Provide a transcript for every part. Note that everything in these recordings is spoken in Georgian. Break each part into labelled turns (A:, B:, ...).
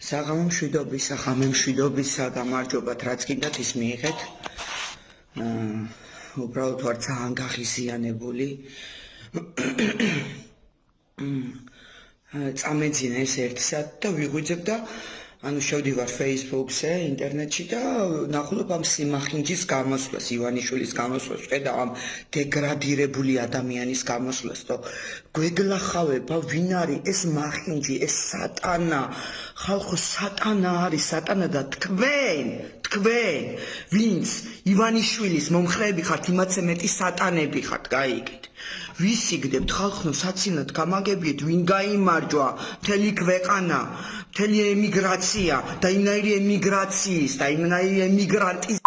A: საღამო მშვიდობისა, ხამე მშვიდობისა, გამარჯობათ, რაც გინდათ ის მიიღეთ. უბრალოდ ვარ ძალიან გახიზიანებული. წამეძინა ეს ერთ საათი და ვიღვიძებ და შევდივარ Facebook-ზე, ინტერნეტში და ნახულობ ამ სიმახინჯის გამოსვლას, ივანიშვილის გამოსვლას, ვხედავ ამ დეგრადირებული ადამიანის გამოსვლას და გვეგლახავება ვინ არის ეს მახინჯი, ეს სატანა, ხალხო სატანა არის, სატანა და თქვენ, ვინც ივანიშვილის მომხრეები ხართ, იმათზე მეტი სატანები ხართ, გაიგეთ. ვისიგდებთ ხალხო, საცინად გამაგებიეთ, ვინ გაიმარჯვა, მთელი ქვეყანა, მთელი ემიგრაცია და იმნაირი ემიგრაციის და იმნაირი ემიგრანტის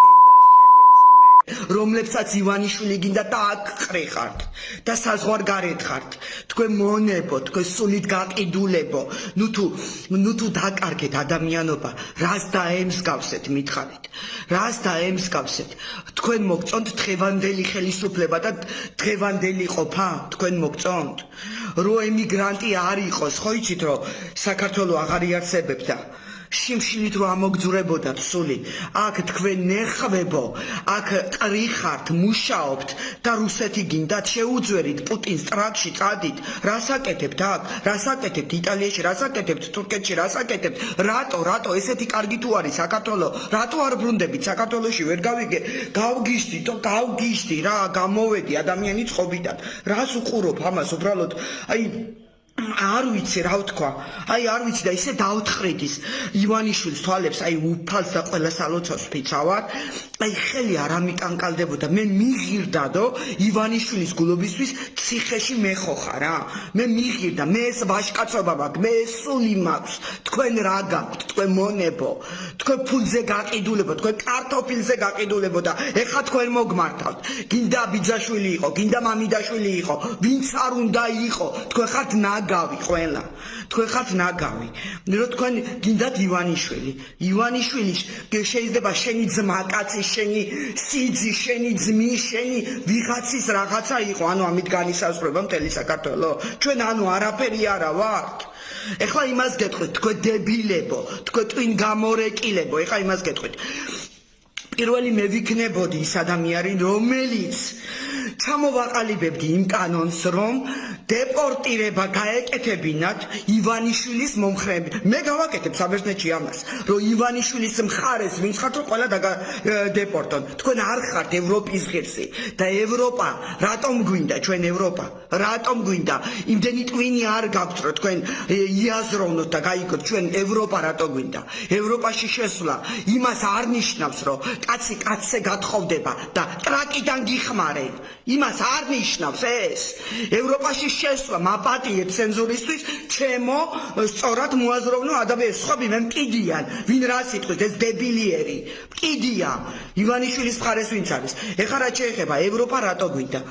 A: რომლებსაც ივანიშვილი გინდა და აქ ყრიხართ და საზღვარგარეთ ხართ. თქვენ მონებო, თქვენ სულით გაყიდულებო, ნუ თუ დაკარგეთ ადამიანობა, რას დაემსგავსეთ მითხარით, რას დაემსგავსეთ? თქვენ მოგწონთ დღევანდელი ხელისუფლება და დღევანდელი ყოფა? თქვენ მოგწონთ? რო ემიგრანტი არ იყოს, ხო იცით რომ საქართველო აღარ იარსებებდა? შიმშილით რო ამოგძურებოდათ სული, აქ თქვენ ნეხვებო, აქ ყრიხართ, მუშაობთ და რუსეთი გინდათ შეუძვერით პუტინს ტრაქში წადით, რას აკეთებთ აქ, რას აკეთებთ იტალიაში, რას აკეთებთ თურქეთში, რას აკეთებთ, რატო ესეთი კარგი თუ არის საქართველო, რატო არ ბრუნდებით საქართველოში, ვერ გავგიშდი რა, გამოვედი ადამიანი წყობიდან, რას უყურობ ამას უბრალოდ, არ ვიცი რა ვთქვა, არ ვიცი და ისე დავთხრიდის ივანიშვილის თვალებს, უფალს და ყველა სალოცავს ფიცავარ, ხელი არ ამიკანკალდებოდა, მე მიღირდადო ივანიშვილის გულობისთვის ციხეში მეხოხა რა, მე მიღირდა, მე ეს ვაშკაცობა მაქვს, მე ეს სული მაქვს, თქვენ რა გაქვთ, თქვენ მონებო, თქვენ ფულზე გაყიდულებო, თქვენ კარტოფილზე გაყიდულებო და ეხლა თქვენ მოგმართავთ, გინდა ბიძაშვილი იყო, გინდა მამიდაშვილი იყო, ვინც არ უნდა იყო, თქვენ ხართ ნაგავი ყველა, თქვენ ხართ ნაგავი, რო თქვენ გინდათ ივანიშვილი შეიძლება შენი ძმა კაცი, შენი სიძი, შენი ძმი, შენი ვიღაცის რაღაცა იყო, ამით განისაზღვრება მთელი საქართველო, ჩვენ არაფერი არა ვართ. ეხლა იმას გეტყვით, თქვენ დებილებო, თქვენ ტვინ გამორეკილებო, ეხლა იმას გეტყვით. პირველი მე ვიქნებოდი ის ადამიანი, რომელიც ჩამოვაყალიბებდი იმ კანონს, რომ დეპორტირება გაეკეთებინათ ივანიშვილის მომხრეები. მე გავაკეთებ საბერძნეთში ამას, რომ ივანიშვილის მხარეს ვინც ხართ, რომ ყველა დეპორტონ. თქვენ არ ხართ ევროპის ღირსი და ევროპა, რატომ გვინდა ჩვენ ევროპა? რატომ გვინდა? იმდენი ტვინი არ გაქვთ, რომ თქვენ იაზროვნოთ და გაიგოთ, ჩვენ ევროპა რატო გვინდა? ევროპაში შესვლა იმას არ ნიშნავს, რომ კაცი კაცზე გათხოვდება და ტრაკიდან გიხმარენ. იმას არ ნიშნავს ეს. ევროპაში შესვლა მაპატიებ ცენზურისთვის, ჩემო სწორად მოაზროვნო ადამიანს, სხვები მე მკიდიან, ვინ რას იტყვის, ეს დებილიერი, მკიდია. ივანიშვილის მხარეს ვინც არის. ეხლა რა შეეხება, ევროპა რატო გვინდა?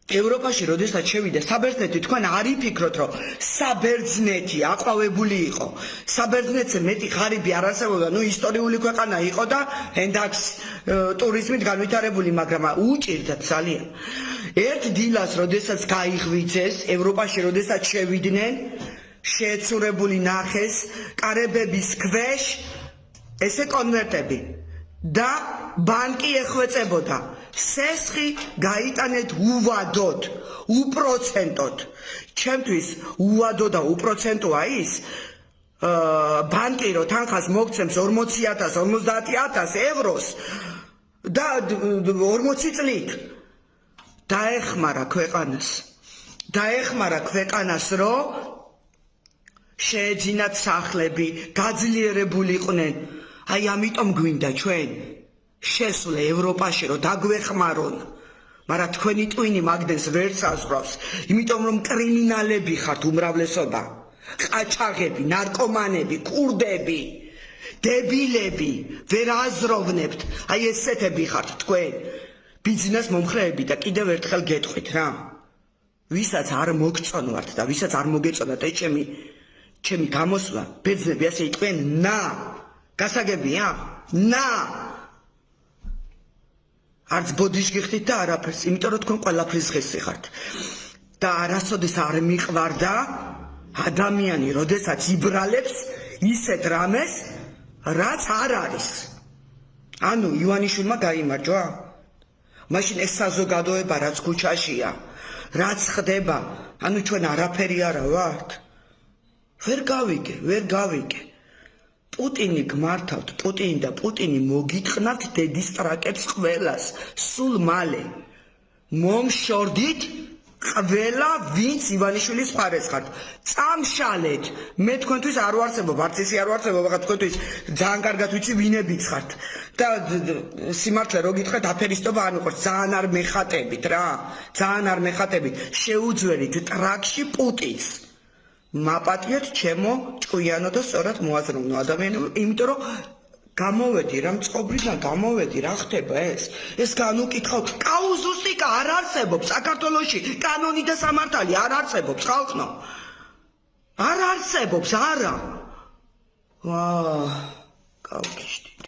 A: ევროპაში როდესაც შევიდა საბერძნეთი, თქვენ არ იფიქროთ, რომ საბერძნეთი აყვავებული იყო. საბერძნეთზე მეტი ღარიბი არ არსებობდა, ისტორიული ქვეყანა იყო და εντάξει, ტურიზმით განვითარებული, მაგრამ უჭირდათ ძალიან. ერთ დილას, როდესაც გაიღვიძეს, ევროპაში როდესაც შევიდნენ, შეეცურებული ნახეს კარებების ქვეშ ესე კონვერტები და ბანკი ეხვეწებოდა. სესხი გაიტანეთ უვადოდ, უპროცენტოდ. ჩემთვის უვადო და უპროცენტოა ის ბანკი რო თანხას მოგცემს 40,000, 50,000 ევროს და 40 წლით დაეხმარა ქვეყანას, რომ შეეძინათ სახლები, გაძლიერებულიყვნენ. ამიტომ გვინდა ჩვენ შესვლე ევროპაში, რომ დაგვეხმარონ, მაგრამ თქვენი ტვინი მაგდენს ვერ საზღვრავს, იმიტომ რომ კრიმინალები ხართ უმრავლესობა, ყაჩაღები, ნარკომანები, კურდები, დებილები, ვერ აზროვნებთ, ესეთები ხართ თქვენ, ბიზნეს მომხრეები და კიდევ ერთხელ გეტყვით რა, ვისაც არ მოგწონვართ და ვისაც არ მოგეწონათ ეს ჩემი გამოსვლა, ბერძნები ასე იყვნენ, გასაგებია, არც ბოდიშ გიხდით და არაფერს, იმიტომ რომ თქვენ ყველაფრის ღირსი ხართ. და არასოდეს არ მიყვარდა ადამიანი, როდესაც იბრალებს ისეთ რამეს, რაც არ არის. ანუ ივანიშვილმა გაიმარჯვა? მაშინ ეს საზოგადოება რაც ქუჩაშია, რაც ხდება, ანუ ჩვენ არაფერი არა ვართ? ვერ გავიგე. პუტინი გმართავთ, პუტინი და პუტინი მოგიტყნათ დედის ტრაკებს ყველას, სულ მალე. მომშორდით ყველა ვინც ივანიშვილის მხარეს ხართ. წამშალეთ. მე თქვენთვის არ ვარსებობ, არც ისე არ ვარსებობ, ახლა თქვენთვის ძალიან კარგად ვიცი ვინებიც ხართ. და სიმართლე რო გითხრათ აფერისტობა არ მიყვარს, ძალიან არ მეხატებით რა. ძალიან არ მეხატებით. შეუძველით ტრაკში პუტინს. მაპატიეთ ჩემო ჭკვიანო და სწორად მოაზროვნო ადამიანები, იმიტომ რომ გამოვედი რა მწყობრიდან გამოვედი რა ხდება ეს განუკითხავთ კაუზუსტიკა არ არსებობს საქართველოში კანონი და სამართალი არ არსებობს ხალხო არ არსებობს არა ვა გავგიშდი